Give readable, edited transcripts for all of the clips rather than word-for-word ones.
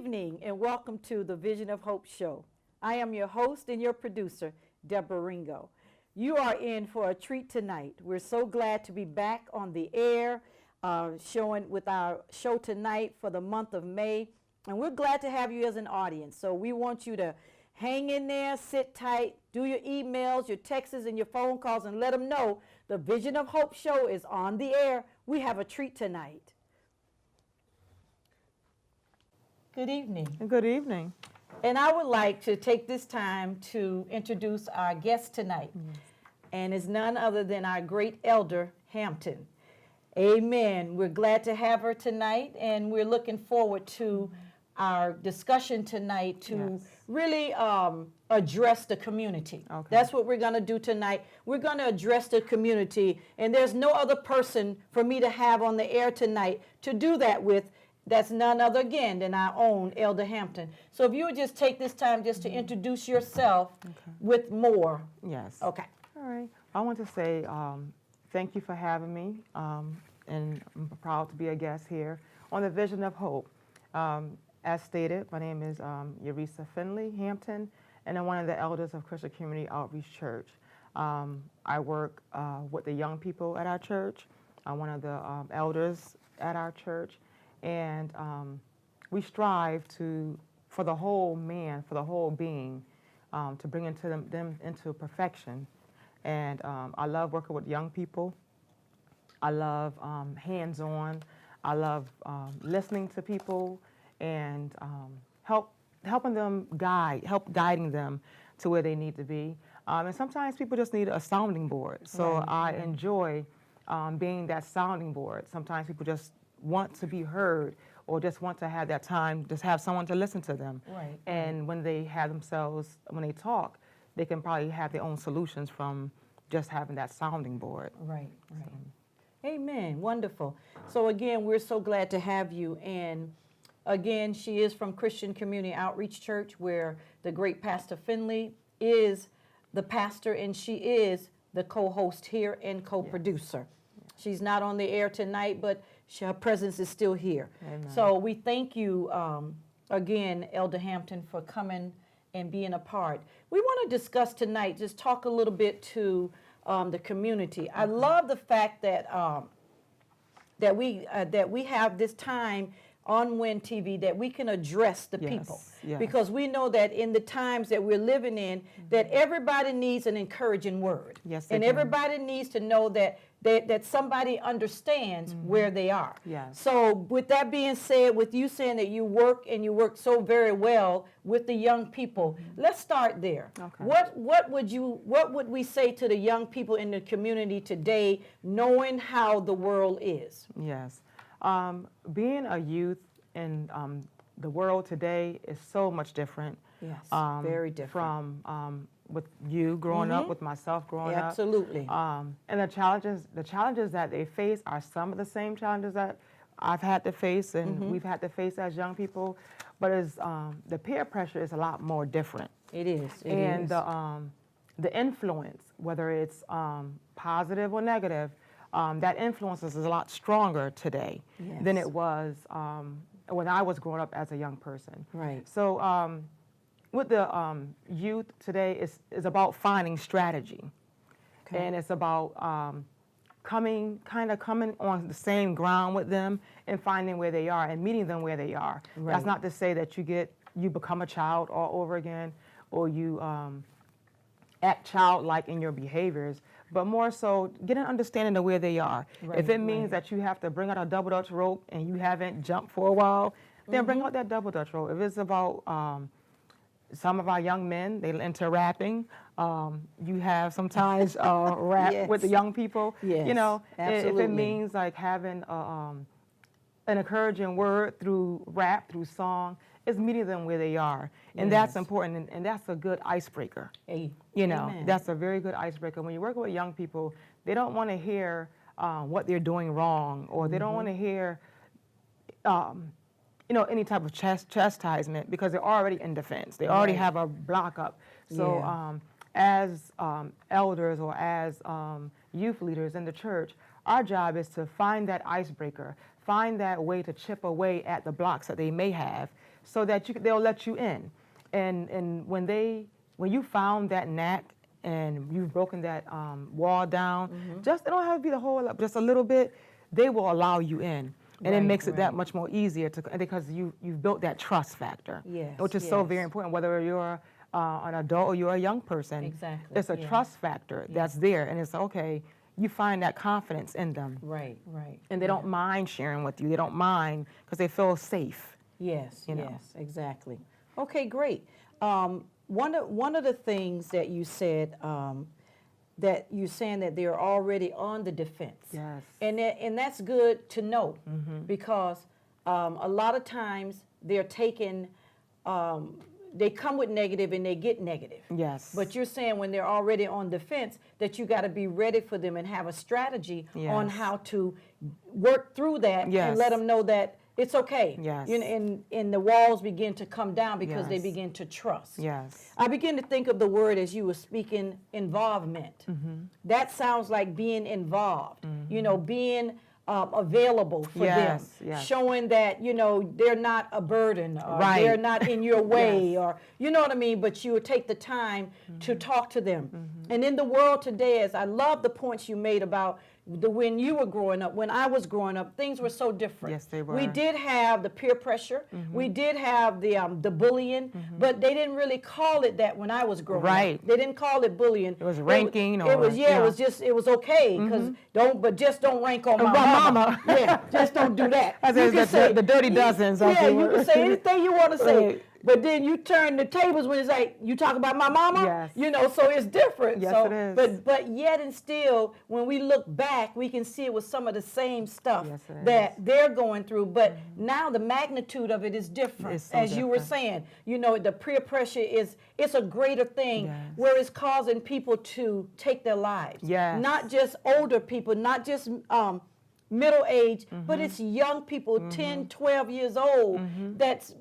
evening and welcome to the Vision of Hope show. I am your host and your producer, Deborah Ringo. You are in for a treat tonight. We're so glad to be back on the air, showing with our show tonight for the month of May. And we're glad to have you as an audience. So we want you to hang in there, sit tight, do your emails, your texts, and your phone calls, and let them know the Vision of Hope show is on the air. We have a treat tonight. Good evening. Good evening. And I would like to take this time to introduce our guest tonight. And it's none other than our great elder, Hampton. Amen. We're glad to have her tonight, and we're looking forward to our discussion tonight to really address the community. Okay. That's what we're going to do tonight. We're going to address the community, and there's no other person for me to have on the air tonight to do that with. That's none other, again, than our own Elder Hampton. So if you would just take this time just to introduce yourself with more. Yes. Okay. All right. I want to say thank you for having me, and I'm proud to be a guest here on the Vision of Hope. As stated, my name is Uresa Findley Hampton, and I'm one of the elders of Christian Community Outreach Church. I work with the young people at our church. I'm one of the elders at our church. And we strive for the whole man, for the whole being, to bring them into perfection. And I love working with young people. I love hands-on. I love listening to people and helping them guiding them to where they need to be. And sometimes people just need a sounding board. So I enjoy being that sounding board. Sometimes people just want to be heard or just want to have that time, just have someone to listen to them. Right. And when they have themselves, when they talk, they can probably have their own solutions from just having that sounding board. Right, right. So. Amen, wonderful. So again, we're so glad to have you. And again, she is from Christian Community Outreach Church, where the great Pastor Findley is the pastor, and she is the co-host here and co-producer. Yes. She's not on the air tonight, but her presence is still here. Amen. So we thank you again, Elder Hampton, for coming and being a part. We want to discuss tonight, just talk a little bit to the community. I love the fact that that we have this time on WIN TV that we can address the people. Yes. Because we know that in the times that we're living in, that everybody needs an encouraging word. Yes, and everybody needs to know that somebody understands where they are. Yes. So with that being said, with you saying that you work so very well with the young people, let's start there. Okay. What would we say to the young people in the community today, knowing how the world is? Yes. Being a youth in the world today is so much different. Yes, very different. From with you growing up, with myself growing up. Absolutely. And the challenges that they face are some of the same challenges that I've had to face and we've had to face as young people, but the peer pressure is a lot more different. It is. And the influence, whether it's positive or negative, that influence is a lot stronger today than it was when I was growing up as a young person. Right. So with the youth today, is about finding strategy. Okay. And it's about coming on the same ground with them and finding where they are and meeting them where they are. Right. That's not to say that you become a child all over again or you act childlike in your behaviors, but more so get an understanding of where they are. Right, if it means that you have to bring out a double dutch rope and you haven't jumped for a while, then bring out that double dutch rope. If it's about some of our young men, they into rapping. You have sometimes rap with the young people. Yes, you know, absolutely. if it means like having an encouraging word through rap, through song, it's meeting them where they are. And that's important, and that's a good icebreaker. You know, that's a very good icebreaker. When you work with young people, they don't want to hear what they're doing wrong, or they don't want to hear any type of chastisement, because they're already in defense. They already have a block up. So as elders or as youth leaders in the church, our job is to find that icebreaker, find that way to chip away at the blocks that they may have so that they'll let you in. And when you found that knack and you've broken that wall down, just, it don't have to be the whole, just a little bit, they will allow you in. And it makes it that much more easier because you've built that trust factor, which is so very important, whether you're an adult or you're a young person. Exactly. It's a trust factor that's there, and it's okay. You find that confidence in them. Right. And they don't mind sharing with you. They don't mind because they feel safe. Yes, you know. yes, exactly. Okay, great. One of the things that you said, that you're saying that they're already on the defense. Yes. And that's good to know, because a lot of times they're taken, they come with negative and they get negative. Yes. But you're saying when they're already on defense that you got to be ready for them and have a strategy on how to work through that and let them know that it's okay. Yes. And the walls begin to come down because they begin to trust. Yes. I begin to think of the word, as you were speaking, involvement. That sounds like being involved, being available for them, showing that, they're not a burden, or they're not in your way, or, you know what I mean? But you would take the time to talk to them. And in the world today, as I love the points you made about when you were growing up, when I was growing up, things were so different. Yes, they were. We did have the peer pressure. We did have the bullying, but they didn't really call it that when I was growing up. They didn't call it bullying. It was ranking. It was okay, but just don't rank on my mama. Just don't do that. The dirty dozens. You can say anything you want to say. But then you turn the tables when it's like, you talk about my mama, so it's different. Yes, it is. But yet and still, when we look back, we can see it was some of the same stuff that they're going through. But now the magnitude of it is different, you were saying. The peer pressure it's a greater thing where it's causing people to take their lives. Not just older people, not just middle age, but it's young people, 10, 12 years old, that's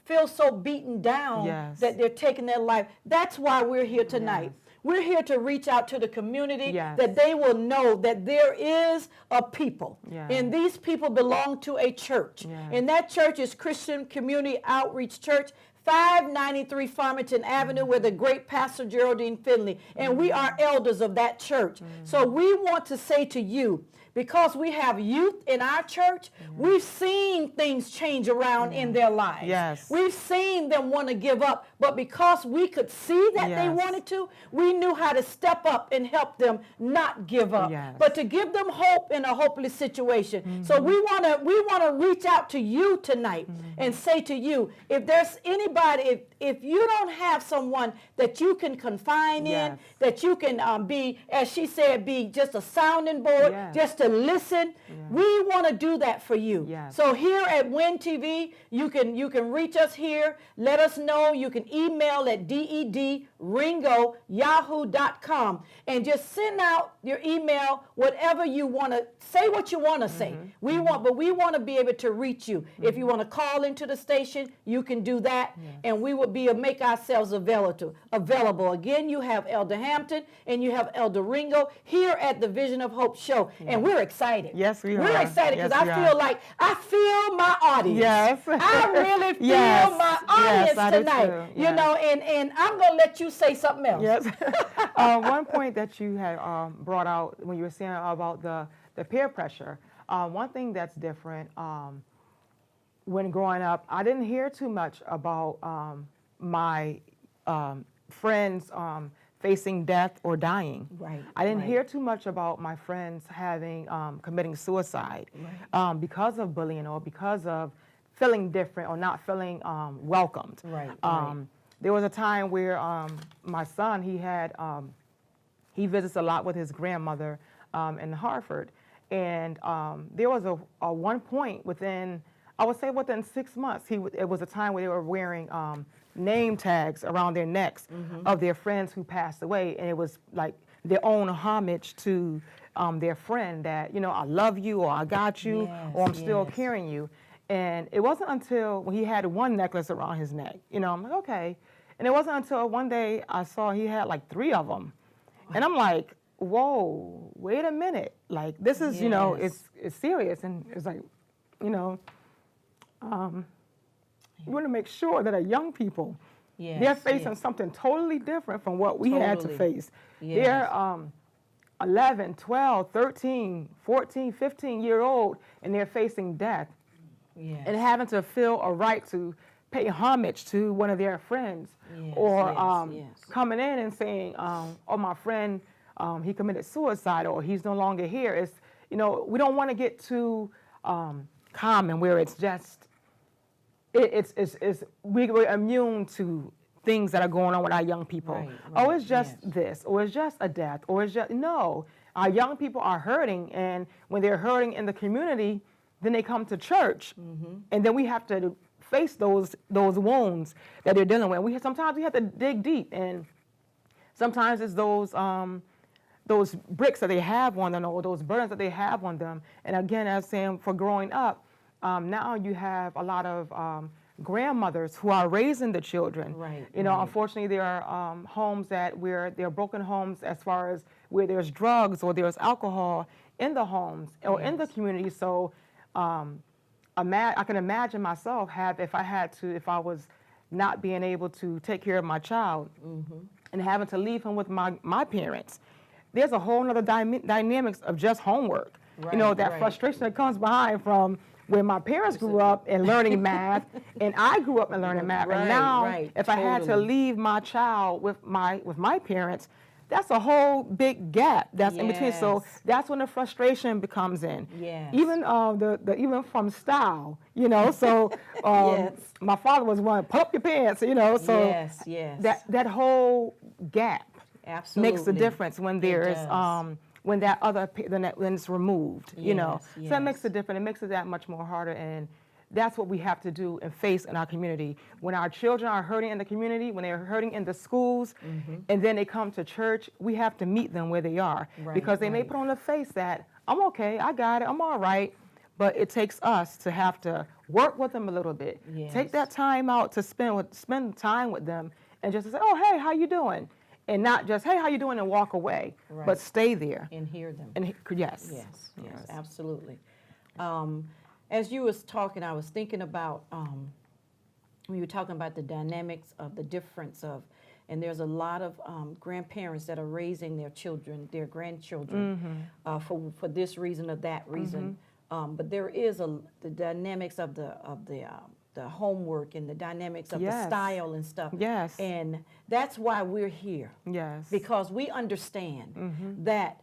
feel so beaten down that they're taking their life. That's why we're here tonight. We're here to reach out to the community that they will know that there is a people. And these people belong to a church. And that church is Christian Community Outreach Church, 593 Farmington Avenue, with the great Pastor Geraldine Findley. And we are elders of that church. So we want to say to you, because we have youth in our church, we've seen things change around in their lives. We've seen them want to give up, but because we could see that they wanted to, we knew how to step up and help them not give up, but to give them hope in a hopeless situation. So we want to reach out to you tonight and say to you, if there's anybody, if you don't have someone that you can confine in, that you can be, as she said, be just a sounding board, just to listen, we want to do that for you. So here at Win TV, you can reach us here. Let us know. You can email at dedringo@yahoo.com and just send out your email, whatever you want to say, what you want to say. We want to be able to reach you. If you want to call into the station, you can do that, and we will make ourselves available. Again, you have Elder Hampton and you have Elder Ringo here at the Vision of Hope show, and we're excited. Yes, we are. We're excited because I feel my audience. I really feel my audience tonight. You know, and I'm gonna let you say something else. One point that you had brought out when you were saying about the peer pressure. One thing that's different when growing up, I didn't hear too much about my friends facing death or dying. I didn't hear too much about my friends committing suicide because of bullying or because of feeling different or not feeling welcomed. There was a time where my son, he visits a lot with his grandmother in Hartford, and there was a one point within 6 months, it was a time where they were wearing name tags around their necks of their friends who passed away, and it was like their own homage to their friend that, I love you, or I got you, or I'm still carrying you. And it wasn't until when he had one necklace around his neck, I'm like, okay. And it wasn't until one day I saw he had like 3 of them. And I'm like, whoa, wait a minute. Like, this is, it's serious. And it's like, We want to make sure that our young people, Yes, they're facing yes. something totally different from what we had to Totally. face. Yes. They're 11, 12, 13, 14, 15-year-old, and they're facing death Yes. and having to feel a right to pay homage to one of their friends, Yes, or yes. coming in and saying, "Oh, my friend, he committed suicide," or "He's no longer here." It's, we don't want to get too common where it's just we're immune to things that are going on with our young people. Right, Oh, right, it's just yes. this, or it's just a death, or it's just no. Our young people are hurting, and when they're hurting in the community, then they come to church, and then we have to face those wounds that they're dealing with. Sometimes we have to dig deep, and sometimes it's those bricks that they have on them, or those burdens that they have on them. And again, as saying, for growing up, now you have a lot of grandmothers who are raising the children. Right, You know, right. unfortunately, there are homes where there are broken homes, as far as where there's drugs or there's alcohol in the homes or in the Yes. community. So I can imagine myself if I was not being able to take care of my child and having to leave him with my parents. There's a whole other dynamics of just homework. Right, That right. frustration that comes behind from where my parents grew up and learning math, and I grew up and learning math. Right, And now, right, if I had to totally. leave my child with my parents, that's a whole big gap that's in between. So Yes. that's when the frustration becomes in. Yes. Even even from style, So Yes. my father was one, pull up your pants, So Yes, yes. that whole gap Absolutely. makes a difference when It there's does. when when it's removed. So Yes, it makes yes. a difference. It makes it that much more harder, and that's what we have to do and face in our community. When our children are hurting in the community, when they're hurting in the schools, and then they come to church, we have to meet them where they are, Right, because they may right. put on the face that I'm okay, I got it, I'm all right. But it takes us to have to work with them a little bit. Yes. Take that time out to spend time with them, and just to say, "Oh, hey, how you doing?" And not just, "Hey, how you doing?" and walk away, Right. but stay there. And hear them. And yes. Yes, yes, absolutely. As you was talking, I was thinking about when you were talking about the dynamics of the difference of, and there's a lot of grandparents that are raising their children, their grandchildren, for this reason or that reason. But there is the dynamics of the homework and the dynamics of the Yes. style and stuff. Yes. And that's why we're here. Yes. Because we understand that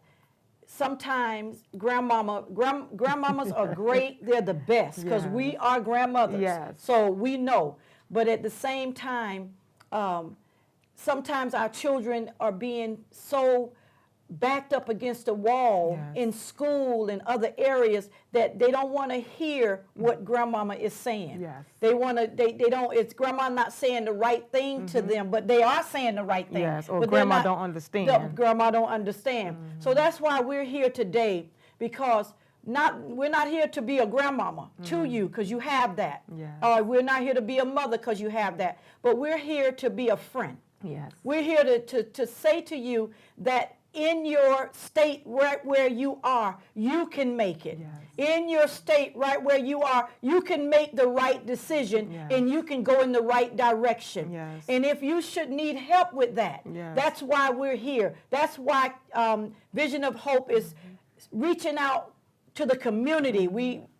sometimes grandmamas are great, they're the best, because we Yes. are grandmothers. Yes. So we know. But at the same time, sometimes our children are being so backed up against a wall Yes. in school and other areas that they don't want to hear what grandmama is saying. Yes. They want to, they don't, it's grandma not saying the right thing to them, but they are saying the right thing. Yes, or But they're grandma not- don't understand. grandma don't understand. So that's why we're here today, because we're not here to be a grandmama to you, because you have that. Yes. Or we're not here to be a mother because you have that. But we're here to be a friend. Yes. We're here to say to you that in your state right where you are, you can make it. Yes. In your state right where you are, you can make the right decision, Yes. and you can go in the right direction. Yes. And if you should need help with that, Yes. that's why we're here. That's why Vision of Hope is reaching out to the community.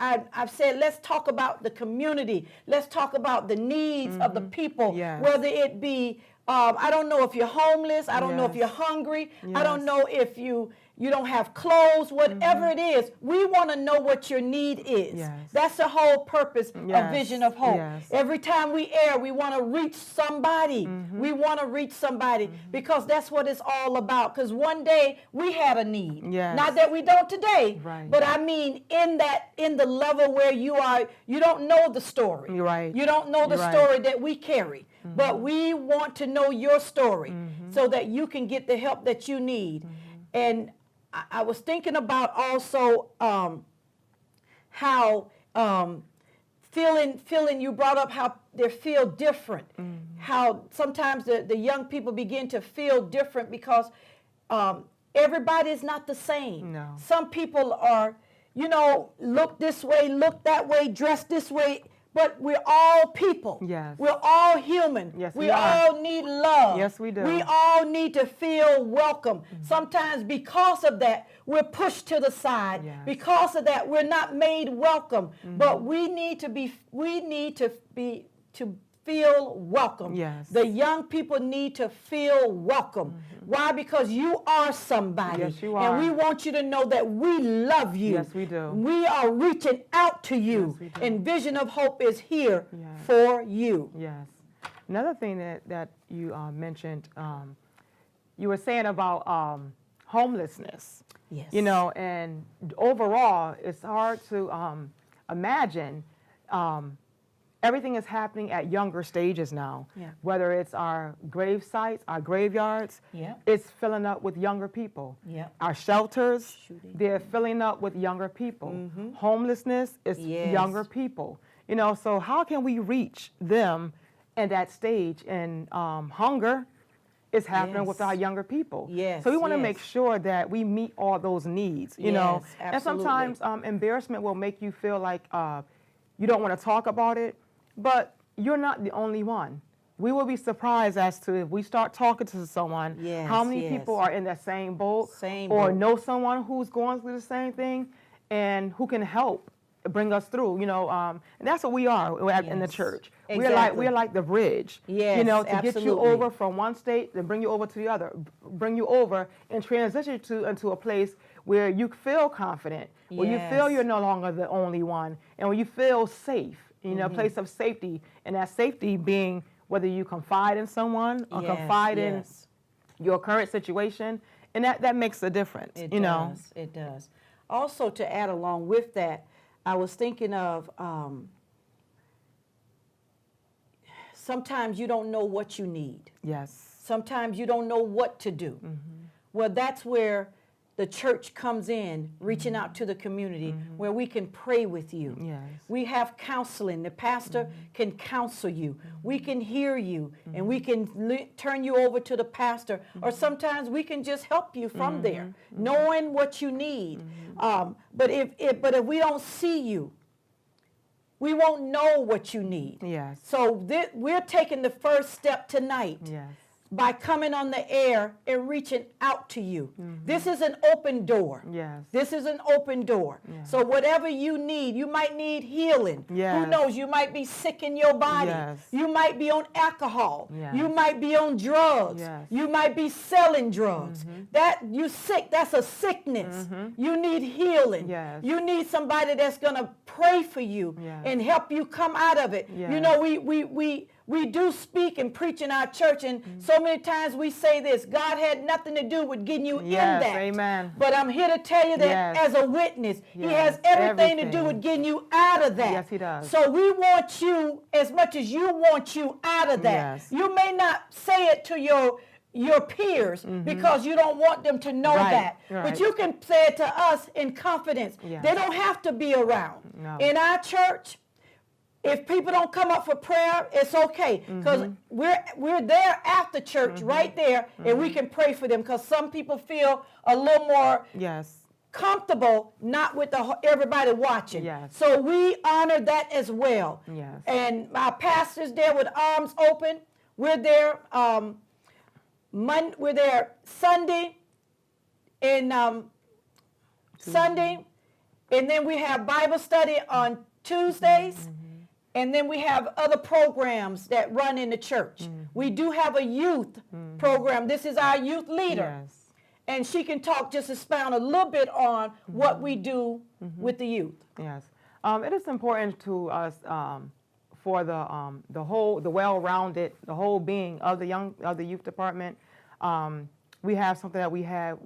I've said, let's talk about the community. Let's talk about the needs of the people, Yes. whether it be, I don't know if you're homeless. I don't know if Yes. you're hungry. I don't Yes. know if you don't have clothes, whatever it is. We want to know what your need is. Yes. That's the whole purpose of Yes. Vision of Hope. Yes. Every time we air, we want to reach somebody. We want to reach somebody because that's what it's all about. Because one day we had a need. Yes. Not that we don't today, Right. but I mean in the level where you are, you don't know the story. You're right. You don't know the You're right. story that we carry. But we want to know your story so that you can get the help that you need. And I was thinking about also how feeling, you brought up how they feel different. How sometimes the young people begin to feel different because everybody is not the same. No. Some people are, look this way, look that way, dress this way, but we're all people. Yes. We're all human. Yes, we we are. all need love. Yes, we do. We all need to feel welcome. Sometimes because of that, we're pushed to the side. Yes. Because of that, we're not made welcome. But we need to feel welcome. Yes. The young people need to feel welcome. Why? Because you are somebody. Yes, you are. And we want you to know that we love you. Yes, we do. We are reaching out to you. Yes, we do. And Vision of Hope is here Yes. for you. Yes. Another thing that you mentioned, you were saying about homelessness. Yes. You know, and overall, it's hard to imagine everything is happening at younger stages now. Yeah. Whether it's our grave sites, our graveyards, Yeah. it's filling up with younger people. Yeah. Our shelters, Shooting. they're filling up with younger people. Homelessness is Yes. younger people. You know, so how can we reach them in that stage? And hunger is happening with Yes. our younger people. Yes, So we want to yes. make sure that we meet all those needs, you know. Yes, And absolutely. sometimes embarrassment will make you feel like you don't want to talk about it, but you're not the only one. We will be surprised as to if we start talking to someone, Yes, how many yes. people are in that same boat Same or boat. know someone who's going through the same thing and who can help bring us through, you know, and that's what we are in the Yes, church. exactly. We're like the bridge, you Yes, know, to get you absolutely. over from one state and bring you over to the other, bring you over and transition you into a place where you feel confident, where you feel Yes. you're no longer the only one, and where you feel safe, you know, a place of safety, and that safety being whether you confide in someone or Yes, confide yes. in your current situation, and that makes a difference, It you does. know. It does. Also, to add along with that, I was thinking of sometimes you don't know what you need. Yes. Sometimes you don't know what to do. Well, that's where the church comes in, reaching out to the community, where we can pray with you. Yes. We have counseling. The pastor can counsel you. We can hear you, and we can turn you over to the pastor. Or sometimes we can just help you from there, knowing what you need. But if we don't see you, we won't know what you need. Yes. So we're taking the first step tonight Yes. by coming on the air and reaching out to you. This is an open door. Yes. This is an open door. Yes. So whatever you need, you might need healing. Who Yes. knows? You might be sick in your body. Yes. You might be on alcohol. Yes. You might be on drugs. Yes. You might be selling drugs. That you sick, that's a sickness. You need healing. Yes. You need somebody that's going to pray for you Yes. and help you come out of it. You Yes. know, we do speak and preach in our church, and so many times we say this: God had nothing to do with getting you in Yes, that. amen. But I'm here to tell you that Yes. as a witness, He has Yes, everything to do everything. with getting you out of that. Yes, He does. So we want you as much as you want you out of that. Yes. You may not say it to your peers because you don't want them to know Right, that. right. But you can say it to us in confidence. Yes. They don't have to be around. No. In our church, if people don't come up for prayer, it's okay, because we're there after church, right there, and we can pray for them, because some people feel a little more Yes. comfortable not with everybody watching. Yes. So we honor that as well. Yes. And our pastor's there with arms open. We're there we're there Sunday and Sunday, and then we have Bible study on Tuesdays. And then we have other programs that run in the church. We do have a youth program. This is our youth leader. Yes. And she can talk, just expound a little bit on what we do with the youth. Yes. It is important to us for the well-rounded, the whole being of the youth department. We have something that we have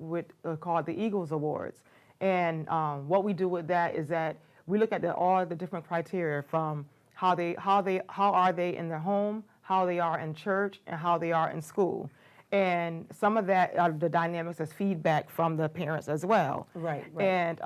called the Eagles Awards, and what we do with that is that we look at all the different criteria from how are they in their home, how they are in church, and how they are in school. And some of that are the dynamics as feedback from the parents as well. Right. And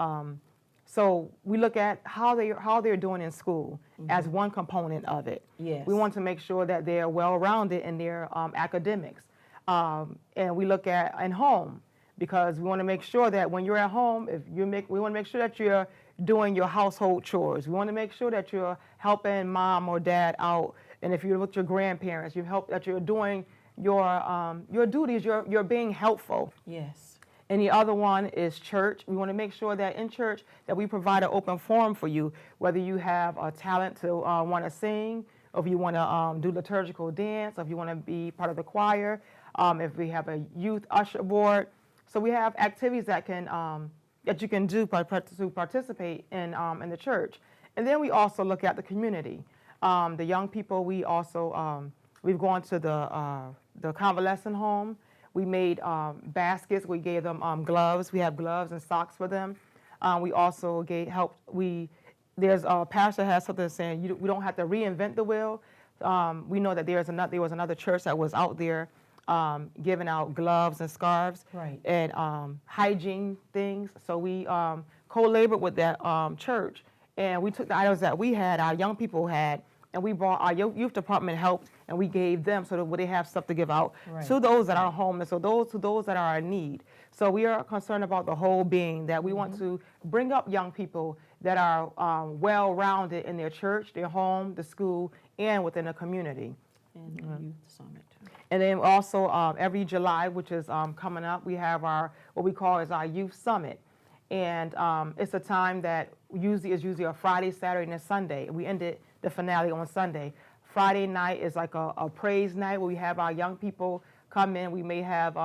so we look at how they're doing in school as one component of it. Yes. We want to make sure that they're well-rounded in their academics. And we look at in home, because we want to make sure that when you're at home, we want to make sure that you're doing your household chores. We want to make sure that you're helping mom or dad out, and if you're with your grandparents, that you're doing your duties. You're being helpful. Yes. And the other one is church. We want to make sure that in church that we provide an open forum for you, whether you have a talent to want to sing, or if you want to do liturgical dance, or if you want to be part of the choir, if we have a youth usher board. So we have activities that you can do to participate in the church. And then we also look at the community. The young people, we've gone to the convalescent home. We made baskets. We gave them gloves. We have gloves and socks for them. We also there's a pastor has something saying we don't have to reinvent the wheel. We know that there was another church that was out there giving out gloves and scarves, right, and hygiene things. So we co-labored with that church, and we took the items that we had, our young people had, and we brought our youth department helped, and we gave them so that they have stuff to give out to those that are homeless, or to those that are in need. So we are concerned about the whole being, that we want to bring up young people that are well-rounded in their church, their home, the school, and within the community. And the youth summit too. And then also every July, which is coming up, we have what we call is our youth summit. And it's a time that usually a Friday, Saturday, and a Sunday. We ended the finale on Sunday. Friday night is like a praise night where we have our young people come in. We may have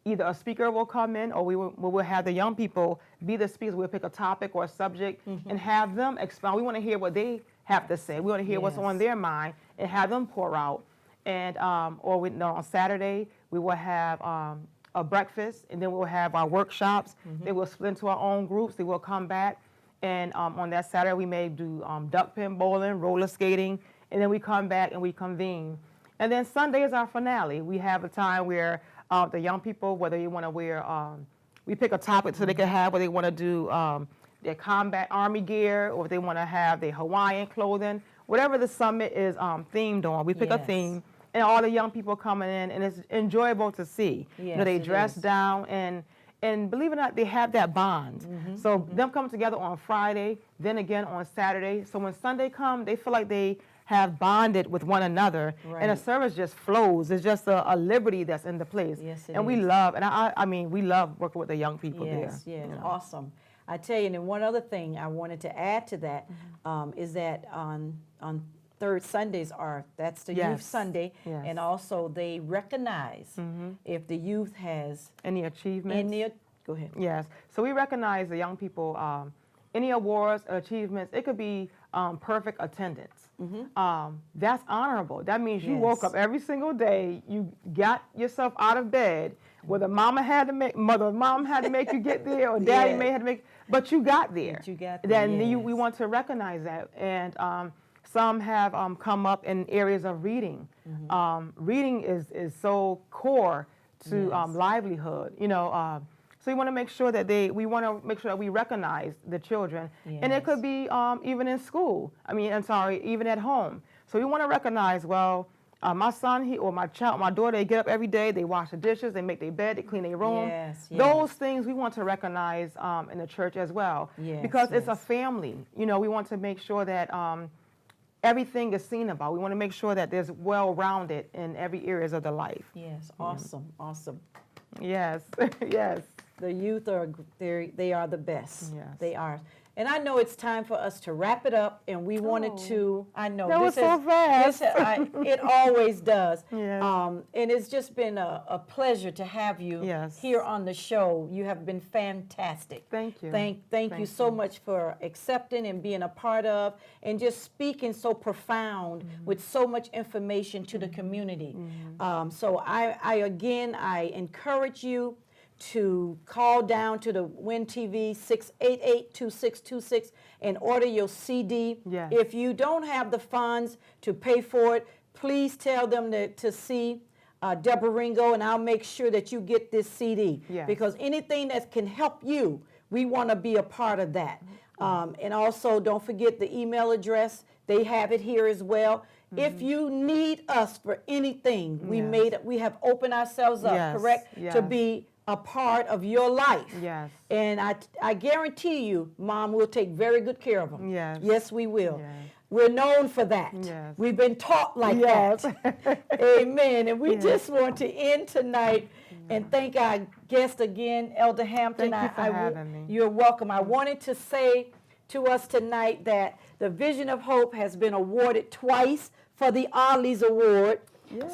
either a speaker will come in, or we will have the young people be the speakers. We'll pick a topic or a subject and have them expound. We want to hear what they have to say. We want to hear what's on their mind and have them pour out. And on Saturday we will have a breakfast, and then we'll have our workshops. They will split into our own groups. They will come back, and on that Saturday we may do duck pin bowling, roller skating, and then we come back and we convene. And then Sunday is our finale. We have a time where the young people, whether you want to wear, we pick a topic so they can have, whether they want to do their combat army gear, or if they want to have their Hawaiian clothing, whatever the summit is themed on. We pick a theme, and all the young people coming in, and it's enjoyable to see. Yes, they dress down, and believe it or not, they have that bond. So them coming together on Friday, then again on Saturday. So when Sunday comes, they feel like they have bonded with one another, and the service just flows. It's just a liberty that's in the place. Yes, it and we is. love, and I mean, we love working with the young people there. Yes, you know. awesome. I tell you, and one other thing I wanted to add to that is that on third Sundays that's the Youth Sunday, and also they recognize if the youth has any achievements. Go ahead. Yes, so we recognize the young people, any awards, achievements. It could be perfect attendance. That's honorable. That means you woke up every single day, you got yourself out of bed, whether mom had to make you get there, or daddy may have to make, but you got there. Then we want to recognize that. And some have come up in areas of reading. Reading is so core to livelihood, you know. So we want to make sure that we recognize the children, and it could be even in school. Even at home. So we want to recognize, my son, or my daughter, they get up every day, they wash the dishes, they make their bed, they clean their room. Those things we want to recognize in the church as well, because it's a family. You know, we want to make sure that everything is seen about. We want to make sure that there's well-rounded in every areas of the life. Yes, awesome. Yes, yes. The youth they are the best. Yes. They are. And I know it's time for us to wrap it up, and we wanted to, I know. That was so fast. It always does. Yes. And it's just been a pleasure to have you here on the show. You have been fantastic. Thank you. Thank you so much for accepting and being a part of, and just speaking so profound with so much information to the community. So I encourage you to call down to the Win TV 688-2626 and order your CD. If you don't have the funds to pay for it, please tell them to see Deborah Ringo, and I'll make sure that you get this CD. Because anything that can help you, we want to be a part of that. And also, don't forget the email address. They have it here as well. If you need us for anything, we have opened ourselves up, correct, to be a part of your life. Yes. And I guarantee you, Mom will take very good care of them. Yes. Yes, we will. Yes. We're known for that. Yes. We've been taught like Yes. that. Amen. And we Yes. just want to end tonight and thank our guest again, Elder Hampton. Thank you for having me. You're welcome. I wanted to say to us tonight that the Vision of Hope has been awarded twice for the Ollie's Award.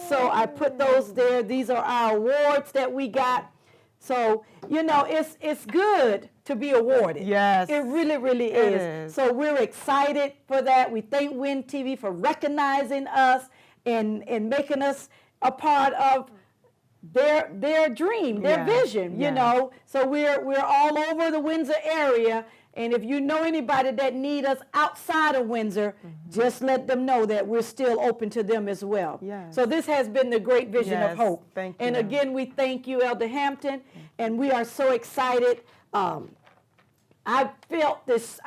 So I put those there. These are our awards that we got. So, you know, it's good to be awarded. Yes. It really, really is. So we're excited for that. We thank Win TV for recognizing us and making us a part of their dream, their vision, you know. So we're all over the Windsor area. And if you know anybody that need us outside of Windsor, just let them know that we're still open to them as well. Yes. So this has been the Great Vision of Hope. Thank you. And again, we thank you, Elder Hampton, and we are so excited. I felt this,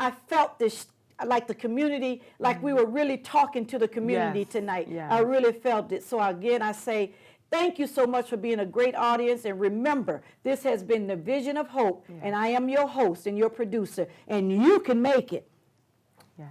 like the community, like we were really talking to the community tonight. I really felt it. So again, I say, thank you so much for being a great audience. And remember, this has been the Vision of Hope, and I am your host and your producer, and you can make it. Yes.